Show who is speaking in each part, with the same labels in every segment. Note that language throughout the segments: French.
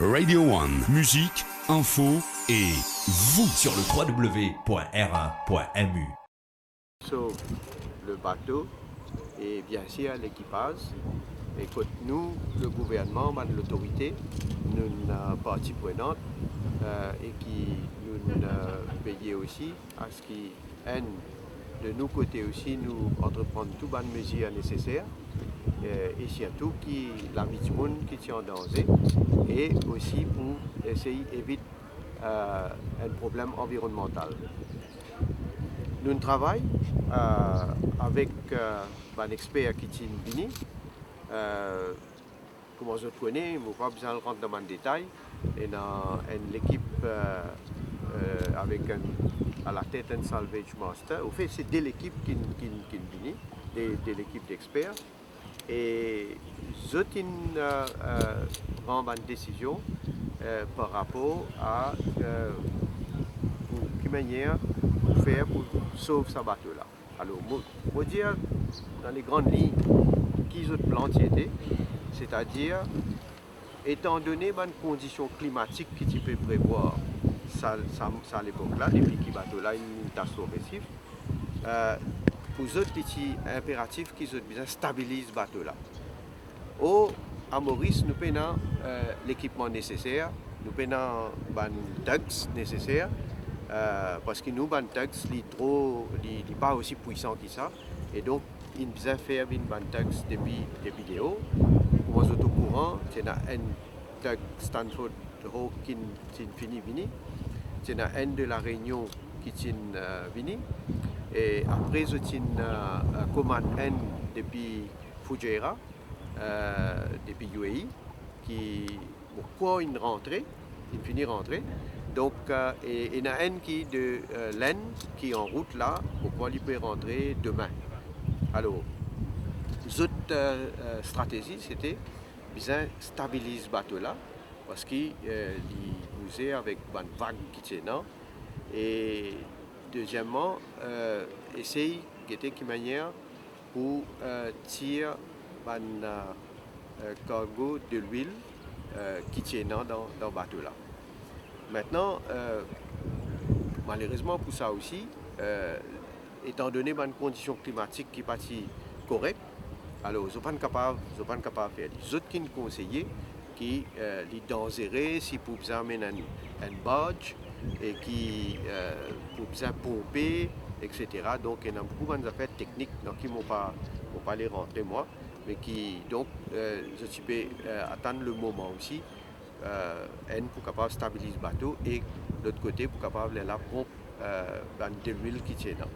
Speaker 1: Radio One, musique, info et vous
Speaker 2: sur le www.r1.mu.
Speaker 3: Sur le bateau et bien sûr l'équipage. Écoute, nous, le gouvernement, l'autorité, nous, partie prenante et qui nous veillons aussi à ce qu'il de nos côtés aussi nous entreprendre toutes les mesures nécessaires et surtout qui la vie du monde qui est en danger et aussi pour essayer d'éviter un problème environnemental. Nous travaillons avec un expert qui est venu. Comment je connais, je ne vais pas besoin de rentrer dans le détail. Et dans l'équipe avec à la tête un salvage master. Au fait, c'est de l'équipe qui est venue, de l'équipe d'experts. Et je prends une décision par rapport à quelle manière faire pour sauver ce bateau-là. Alors, je dire dans les grandes lignes qui ont planté, c'est-à-dire étant donné les conditions climatiques que tu peux prévoir ça à l'époque-là, depuis que le bateau-là est récif, pour eux, c'est impératif qu'ils stabilisent ce bateau-là. À Maurice, nous avons l'équipement nécessaire, nous avons les tugs nécessaires, parce que nous, les tugs ne sont pas aussi puissants que ça. Et donc, ils ont fait des tugs depuis des vidéos. Comme vous êtes au courant, il y a un tug Stanford qui est fini. Il y a un de la Réunion qui est venu. Et après, il y a une commande N depuis Fujairah, depuis UAE, qui pourquoi une rentrée, il finit rentrée. Donc, et il y en a un qui est de l'N qui est en route là, pourquoi il peut rentrer demain. Alors, l'autre stratégie, c'était bien stabiliser ce bateau-là, parce qu'il bougeait avec une vague qui est là. Et deuxièmement, essayer de quelle manière pour tirer un cargo de l'huile qui tient dans le bateau-là. Maintenant, malheureusement pour ça aussi, étant donné les conditions climatiques qui ne sont pas correctes, alors je ne suis pas capable de faire. Les autres qui nous conseillent qui est dangereux si pour amener un badge et qui pour pomper, etc. Donc il y a beaucoup d'affaires techniques qui ne vont pas les rentrer moi, mais qui donc je peux attendre le moment aussi pour capable stabiliser le bateau et de l'autre côté pour capable la pompe de l'huile qui tient là.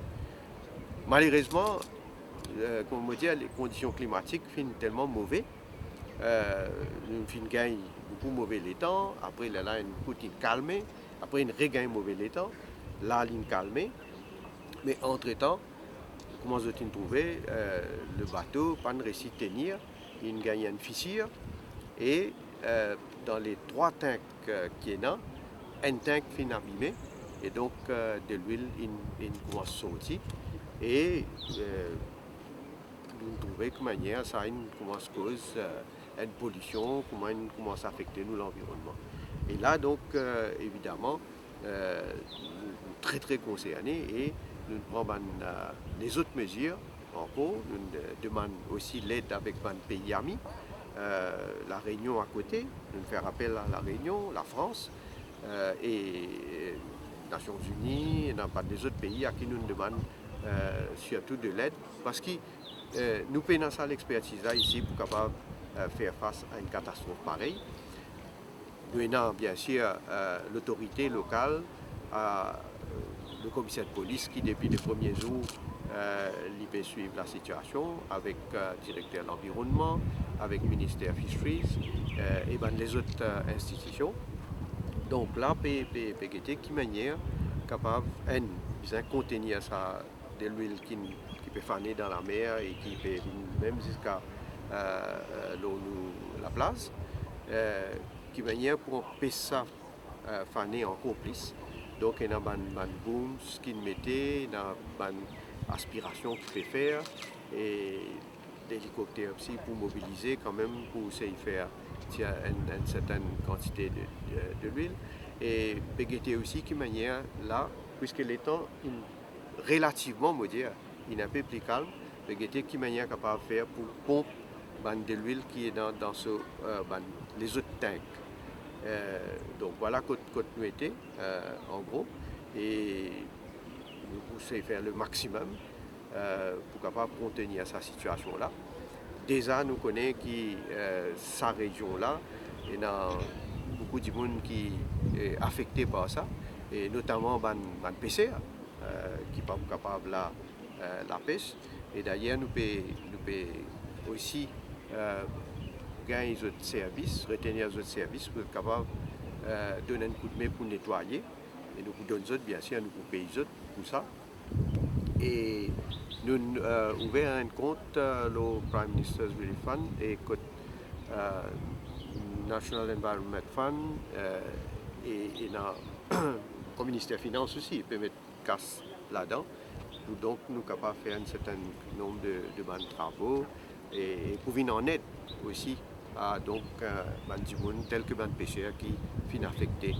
Speaker 3: Malheureusement, comme on dit, les conditions climatiques sont tellement mauvaises. Nous gagnons beaucoup mauvais les temps, après là une petite calme, après une regagne mauvais les temps, là une calme. Mais entre-temps, comment je trouvé le bateau, pas réussi à tenir, il gagne une fissure et dans les 3 tanks qui est là, un tank finit abîmé et donc de l'huile il commence à sortir et nous trouvons que manière ça commence à cause une pollution, comment il commence à affecter nous l'environnement. Et là donc évidemment nous sommes très très concernés et nous prenons les autres mesures encore, nous demandons aussi l'aide avec un pays ami, la Réunion à côté, nous faisons appel à la Réunion, la France et les Nations Unies, et des autres pays à qui nous demandons surtout de l'aide parce que nous payons ça l'expertise là ici pour capable faire face à une catastrophe pareille. Nous avons bien sûr l'autorité locale, le commissaire de police qui depuis les premiers jours il peut suivre la situation avec le directeur de l'environnement, avec le ministère Fisheries et les autres institutions. Donc là, PGT qui manière capable de contenir ça de l'huile qui peut faner dans la mer et qui peut même jusqu'à la place, qui manière pour empêcher ça faner encore plus. Donc il y a une boom qui mettait, il y a une aspiration qu'il peut faire et l'hélicoptère aussi pour mobiliser quand même pour essayer de faire tient une certaine quantité de l'huile. Et PGT aussi qui manière là, puisque les temps relativement, moi dire, il est un peu plus calme, PGT qui manière capable de faire pour pomper de l'huile qui est dans les autres tanks. Donc voilà côté nous était en gros, et nous pouvons faire le maximum pour capable contenir cette situation là. Déjà nous connaissons qui sa région là, il y a beaucoup de monde qui est affecté par ça, et notamment les pêcheurs qui ne sont pas capables de la pêche. Et d'ailleurs nous pouvons aussi gagner d'autres services, retenir d'autres services pour être capable de donner un coup de main pour nettoyer. Et nous vous donnons bien sûr, nous vous payons pour ça. Et nous ouvrons un compte, le Prime Minister's Relief Fund et le National Environment Fund et le ministère des Finances aussi, il peut mettre casse là-dedans. Donc nous sommes capables de faire un certain nombre de bonnes travaux et pour venir en aide aussi à donc du monde tel que les pêcheurs qui sont affectés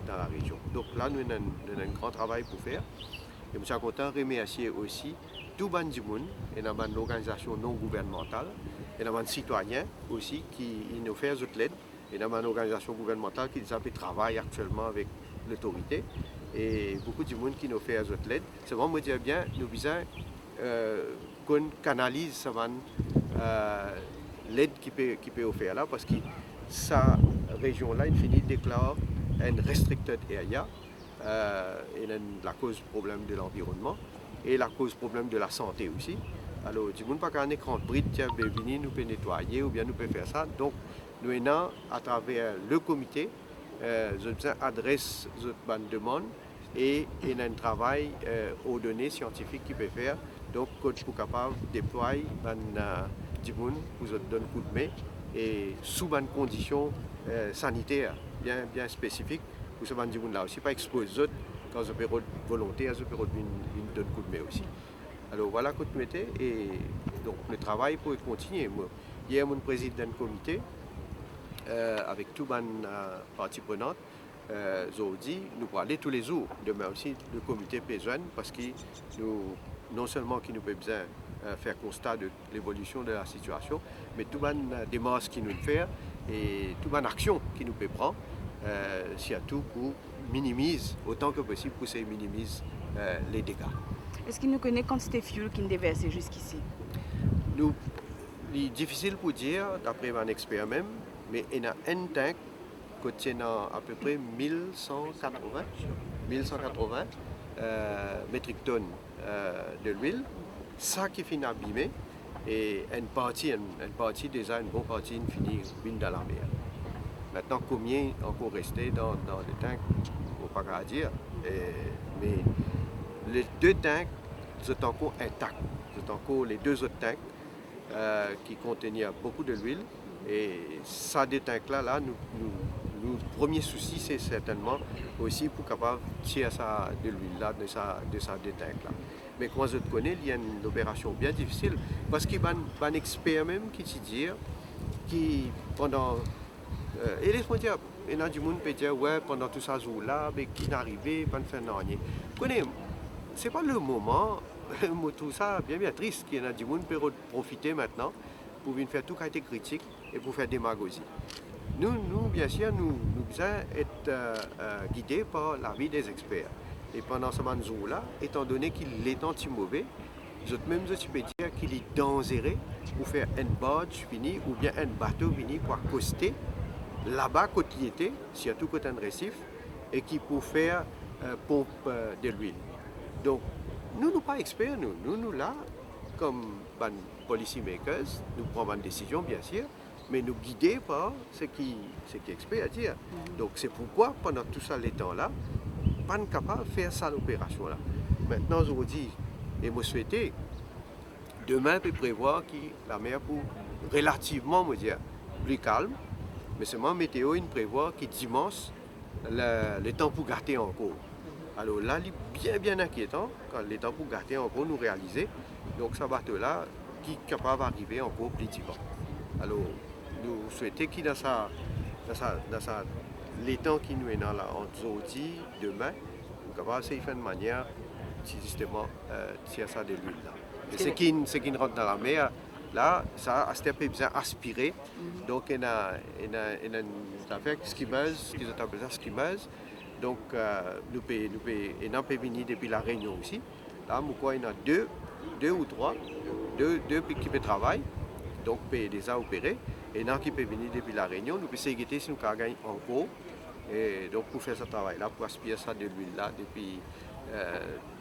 Speaker 3: dans la région. Donc là nous avons un grand travail pour faire. Et je suis content de remercier aussi tout le monde et l'organisation non gouvernementale et les citoyens aussi qui nous font l'aide et une organisation gouvernementale qui travaille actuellement avec l'autorité et beaucoup de monde qui nous fait l'aide. C'est vraiment me dire bien, nous besoin qu'on canalise l'aide qui peut offrir là parce que sa région là, il finit de déclarer une restricted area. Et la cause problème de l'environnement et la cause problème de la santé aussi. Alors, du monde pas qu'un écran de bride, tiens, venir nous peut nettoyer ou bien nous peut faire ça. Donc, nous avons à travers le comité, adresse une demande et il y a un travail aux données scientifiques qui peut faire. Donc, pour capable de déployer du monde pour donner un coup de main et sous une condition sanitaire bien spécifique. Pour ce monde là aussi, pas exposer quand je peux volontaire, je peux donner un coup de main aussi. Alors voilà ce que nous mettons et donc le travail peut continuer. Hier, je préside d'un comité avec toutes les parties prenantes. Aujourd'hui, nous pourrons aller tous les jours. Demain aussi, le comité besoin parce que nous, non seulement qui nous peut besoin faire constat de l'évolution de la situation, mais toutes les démarches qui nous fait et toutes les actions qui nous peut prendre. Surtout pour minimiser autant que possible pour minimiser les dégâts.
Speaker 2: Est-ce qu'il nous connaît quantité de fuel qui nous déversé jusqu'ici?
Speaker 3: C'est difficile pour dire, d'après mon expert même, mais il y a un tank qui tient à peu près 1180 métriques tonnes de l'huile. Ça qui finit abîmé et une partie déjà, une bonne partie finit dans la mer. Maintenant, combien encore resté dans les tanks, il ne faut pas dire. Mais les deux tanks sont encore intacts. C'est encore les deux autres tanks qui contenaient beaucoup de l'huile. Et ça, des tanks-là, le premier souci, c'est certainement aussi pour capable tirer ça de l'huile là, de ça des tanks-là. Mais comme je te connais, il y a une opération bien difficile parce qu'il y a un expert même qui te dit qui pendant et laisse-moi dire, il y a du monde qui peut dire, ouais, pendant tout ça jour-là, qui n'est arrivé, pas de faire rien. Ce n'est pas le moment, tout ça bien triste, qu'il y a du monde qui peut profiter maintenant pour venir faire tout qui a été critique et pour faire démagogie. Nous bien sûr, nous devons être guidés par l'avis des experts. Et pendant ce jour-là, étant donné qu'il est anti-mauvais, je peux dire qu'il est dangereux pour faire un barge fini ou bien un bateau fini pour accoster là-bas, côté il était, surtout côté un récif, et qui peut faire pompe de l'huile. Donc, nous ne sommes pas experts, nous là, comme policy makers, nous prenons une décision bien sûr, mais nous guidés par ce qui est expert à dire. Donc, c'est pourquoi pendant tout ça, les temps-là, pas capable de faire ça l'opération-là. Maintenant, je vous dis, et je souhaite, demain, on peut prévoir que la mer pour relativement, plus calme. Mais seulement météo, il prévoit que dimanche, le temps pour gâter encore. Alors là, c'est bien inquiétant quand le temps pour gâter encore nous réaliser. Donc ce bateau-là, qui est capable d'arriver encore plus dimanche. Alors, nous souhaitons qu'il dans l'étang qui nous est dans là aujourd'hui, demain, nous capable de faire de manière justement tirer ça de l'huile là. Et ce qui rentre dans la mer, là, ça a besoin aspirer. Donc il y a une affaire skimeuse, qu'ils appellent ça skimeuse. Donc nous pouvons venir depuis la Réunion aussi. Là, il y en a deux ou trois, deux qui peuvent travailler, donc déjà opérés. Et il y en a qui peuvent venir depuis la Réunion. Nous pouvons essayer si nous pouvons gagner encore. Et donc pour faire ce travail-là, pour aspirer ça de l'huile là depuis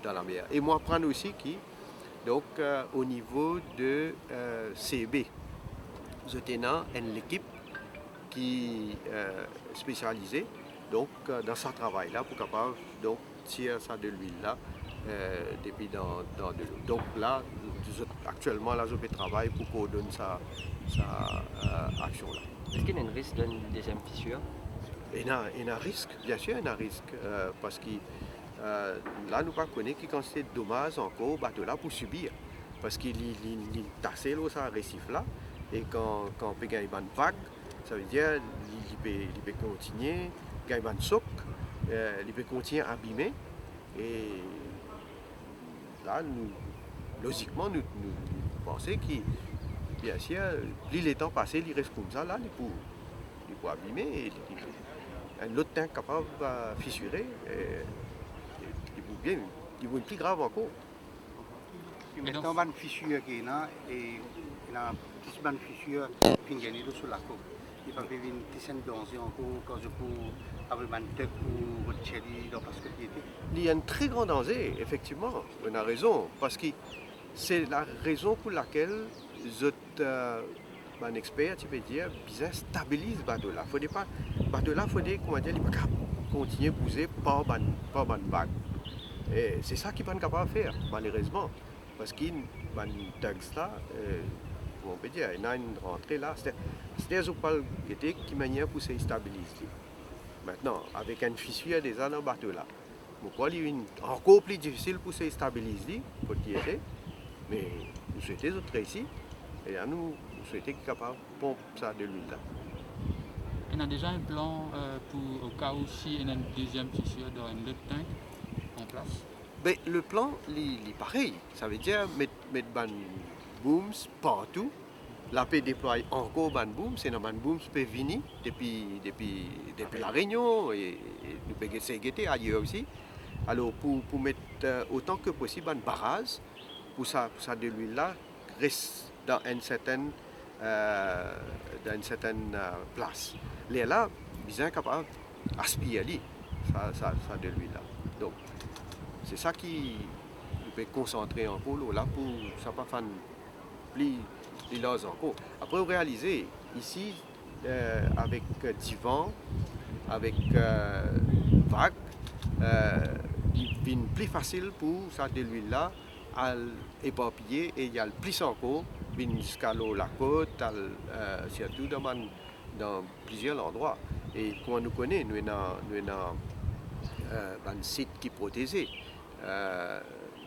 Speaker 3: dans la mer. Et moi, prendre aussi qui, donc au niveau de CB, je tenais une équipe qui est spécialisée donc, dans ce travail-là pour capable donc tirer ça de l'huile là depuis dans de l'eau. Donc là, actuellement, là, je vais travailler pour coordonner sa action-là.
Speaker 4: Est-ce qu'il y a un risque d'une deuxième fissure?
Speaker 3: Il y a un risque, bien sûr, il y a un risque, parce que là, nous ne connaissons pas quantité de dommages encore au bateau là pour subir. Parce qu'il est tassé là, ça récif là, et quand on peut gagner une vague, ça veut dire qu'il peut continuer, gagner une soc, il peut continuer à abîmer. Et là, logiquement, nous pensons que, bien sûr, plus le temps passé, il reste comme ça, là, il peut abîmer. Et un autre tank capable de fissurer, il va être plus grave encore.
Speaker 5: Maintenant, il y a une fissure qui est là, et il y a une petite fissure qui est sur la côte. Il va y avoir une petite danger encore quand je peux avoir une tête pour retirer dans la propriété.
Speaker 3: Il y a un très grand danger, effectivement, on a raison, parce que c'est la raison pour laquelle un expert, tu peux dire, bien stabilise le bateau là. Il faut continuer à bouger par une vague. Et c'est ça qu'il n'est pas capable de faire, malheureusement. Parce qu'il y a une texte là, on peut dire, il y a une rentrée là, c'est des qui manière pour se stabiliser. Maintenant, avec une fissure déjà dans le bateau là, pourquoi il est encore plus difficile pour se stabiliser, pour dire, mais nous souhaitons autres réussir, et là nous souhaitons qu'il soit capable de pomper ça de l'huile là.
Speaker 6: On a déjà un plan pour au cas où si il y a une deuxième fissure dans un autre tank en place?
Speaker 3: Mais le plan est pareil, ça veut dire mettre des booms partout. Là, on peut déployer encore des booms, c'est des booms qui peuvent venir depuis la Réunion et nous pouvons essayer ailleurs aussi. Alors pour mettre autant que possible un barrage pour ça de l'huile là reste dans une certaine place. Les là, bien capable d'aspirer ça de l'huile là. Donc c'est ça qui nous peut concentrer encore là pour ça pas faire plus encore. Après, vous réalisez, ici, avec du vent, avec vague, il est plus facile pour ça de l'huile là à éparpiller et il y a le plus encore jusqu'à la côte, surtout dans plusieurs endroits. Et comme nous connaissons, nous avons un site qui est protégé.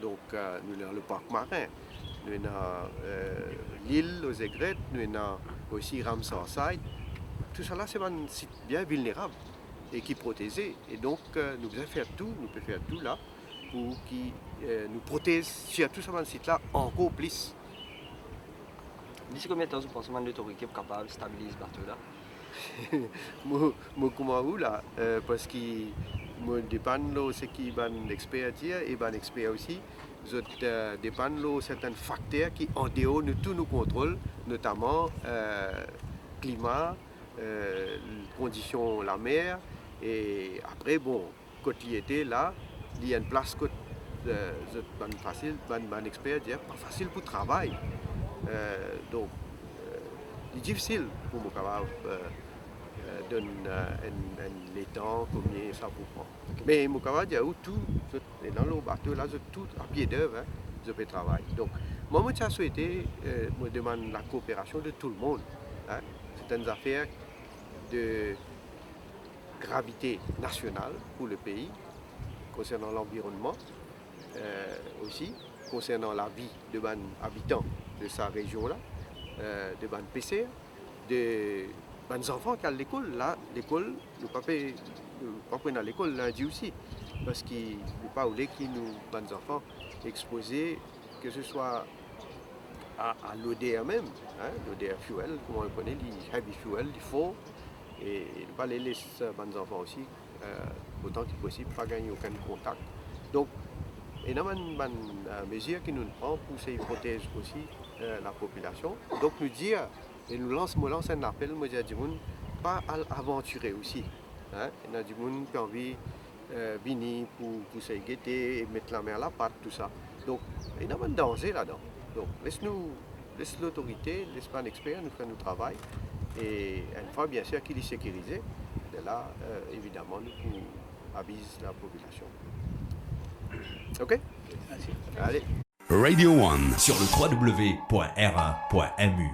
Speaker 3: Donc, nous avons le parc marin. Nous avons l'île aux aigrettes, nous avons aussi Ramsar-Side. Tout ça là, c'est un site bien vulnérable et qui est protégé. Et donc, nous pouvons faire tout là pour qu'il nous protège sur tout ce site là encore plus.
Speaker 4: D'ici combien de temps vous pensez que l'autorité est capable de stabiliser ce bateau là?
Speaker 3: Moi, là, parce que moi dépend de ce qui est un expert et un expert aussi. Dépend de certains facteurs qui en dehors de tous nos contrôles, notamment climat, conditions de la mer. Et après, bon, quand il était là, il y a une place que un expert dit pas facile pour le travail. Donc, c'est difficile pour moi capable donner les temps, combien ça vous prend. Mais je peux dire tout, dans le bateau, là, tout à pied d'œuvre, hein, je peux travailler. Donc, moi, je souhaité, je demande la coopération de tout le monde. Hein. C'est une affaire de gravité nationale pour le pays, concernant l'environnement aussi, concernant la vie de nos habitants de sa région-là, de nos PCR, des enfants qui à l'école, là, l'école, le papa à l'école lundi aussi, parce qu'il ne pas voulu que nous, les enfants, exposés, que ce soit à l'ODR même, hein, l'ODR fuel, comme on le connaît, les heavy fuel, les faux, et ne pas les laisser les enfants aussi, autant que possible, pas gagner aucun contact. Donc, il y a une mesure qui nous prend pour ces hypothèses aussi la population. Donc, nous dire, et nous lance un appel, nous dire, pas à aventurer aussi. Hein? Il y a des gens qui ont envie de venir pour se guetter et mettre la main à la pâte, tout ça. Donc, il y a un danger là-dedans. Donc, laisse l'autorité, laisse pas l'expert nous faire notre travail. Et une fois, bien sûr, qu'il est sécurisé, de là, évidemment, nous avise la population. OK?
Speaker 5: Merci.
Speaker 3: Allez.
Speaker 1: Radio 1
Speaker 7: sur le www.r1.mu.